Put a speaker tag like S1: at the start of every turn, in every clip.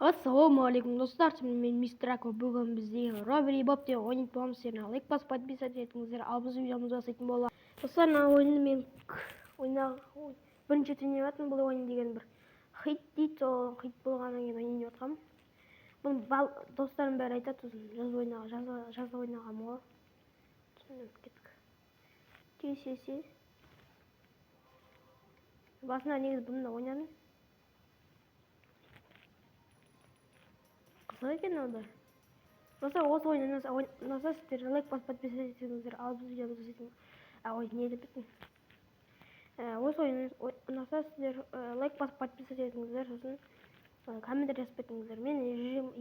S1: Ассалаумағалейкум достар, мен мистер Аква. Бүгін бізде Robbery Bob деген ойын боламыз. Сіздерге лайк басып подписывать етіңіздер, ал біз видеомызды жасайтын боламыз. Достар, мына ойынды мен бірінші ойнап жатырмын. Бұл ойын деген бір хит дейді, сол хит болғаннан кейін ойнап жатырмын. Бұны достарым бәрі айтады, жаза ойнағам ғой. Түсініп кеттік. Тесесе. Басында негізі бұны ойнадым. Қызық екен онда. Достар, осы ойын ұнаса сіздер лайк басып подписывать етіңіздер, ал біз видеомызды жасайтын. Не деп кеттім. Осы ойын ұнаса сіздер лайк басып подписывать етіңіздер, сосын комментарий жазып кетіңіздер. Мен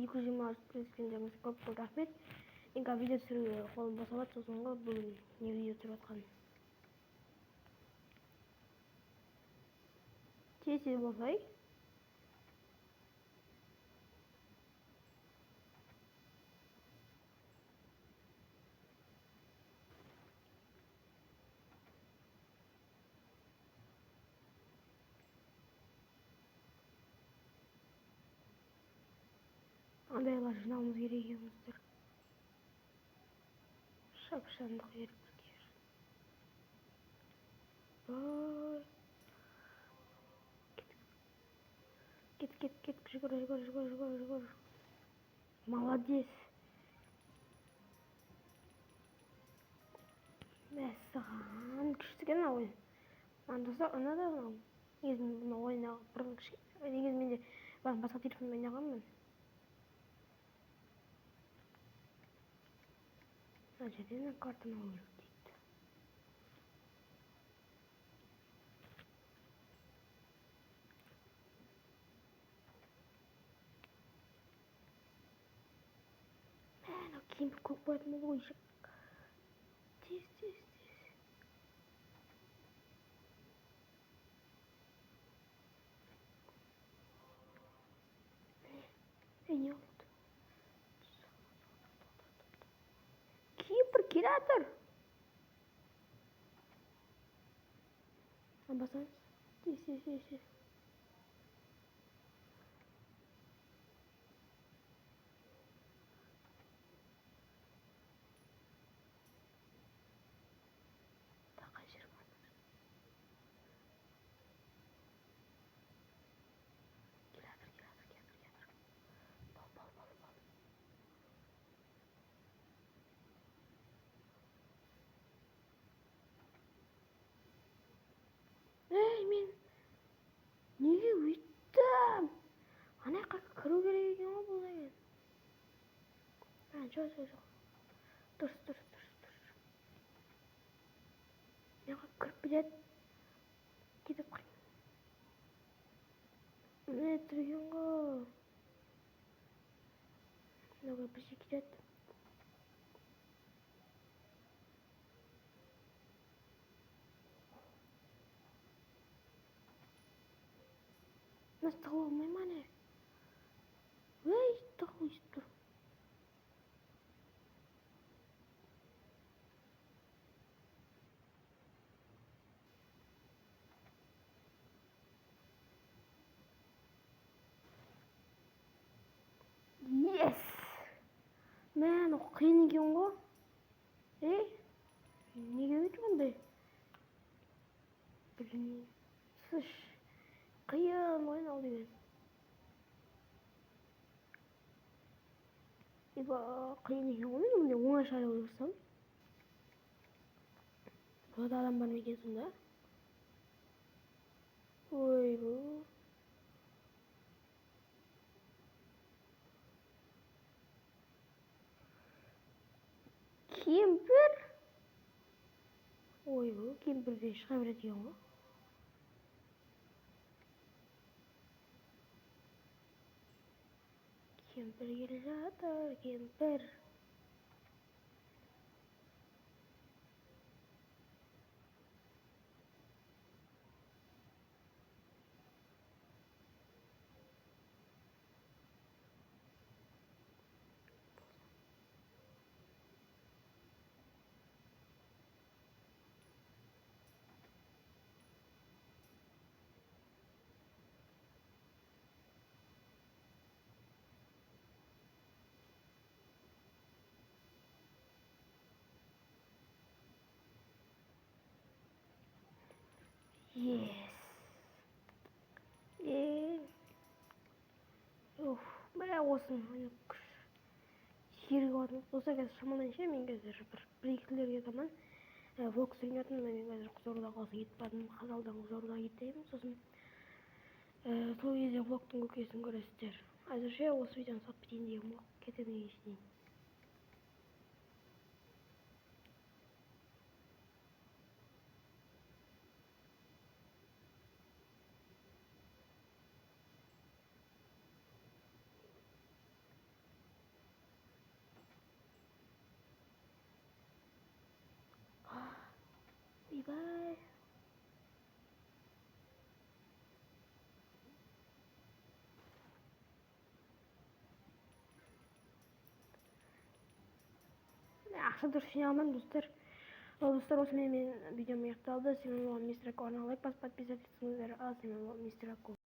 S1: 220 өскендеріңіз көп рахмет. Енді видео түсіруге қолым босамады, сосын ғой бүгін не видео түсіріп жатқаным. Тез болсай. Андайлар жинауымыз керек екенбіздер. Шапшаңдық еріп кер. Кет, жүгір. Молодец. Мәссаған, күшті екен мына ойын. Маған достар ұнады мынау. Негізі мына ойнағы бұрын негізі менде басқа телефонмен ойнағанмын. Мына жерден картаны алу керек дейді. Мынау кемпір көп қоятын болды ғой. Тез. Не oldu? Кемпір келе жатыр. Басамыз. Тез. Қай жер бар? Келе. Бол. Ей, мен неге өйттім? Ана жаққа кіру керек екен ғой бұл деген. Жоқ. Дұрыс. Мына кіріп кетеді. Кетіп қай. Міне тұрген ғой. Мына бізде кетеді. Nasıl olmayayım hani? Vay takmıştır. Yes. Ben o kıyın eкен ғой. Неге өйтіп ондай? Білмеймін. Сыш. Қиын ойнау деген. Қиын екен ғой, мен оңай шығар деп ойласам. Бұда адам бар ма екен сонда? Ойбу. Кемпір? Ойбу, кемпірге шыға береді екен ғой. Кемпір келе жатыр, кемпір. Yes. Уф, бәрі осының жерге бардым. Осы қазір шамадан ше, мен қазір бір-екілерге таман влог түсірген жатырмын. Мен қазір Қызылордаға қалсын кетіп бардым. Қазалыдан Қызылордаға кетемін. Сосын сол кезде влогтың көкесін көресіздер. Әзірше осы видеоны салып кетейін деген влог. Кетемін дейін. Бай-бай. Ақша дұрыс жинай алмадым, достар. Достар, осымен мен видеом аяқталды. Сіздің мистер Акуға лайк басып подписывайтесь. Ал сіздің мистер Аку.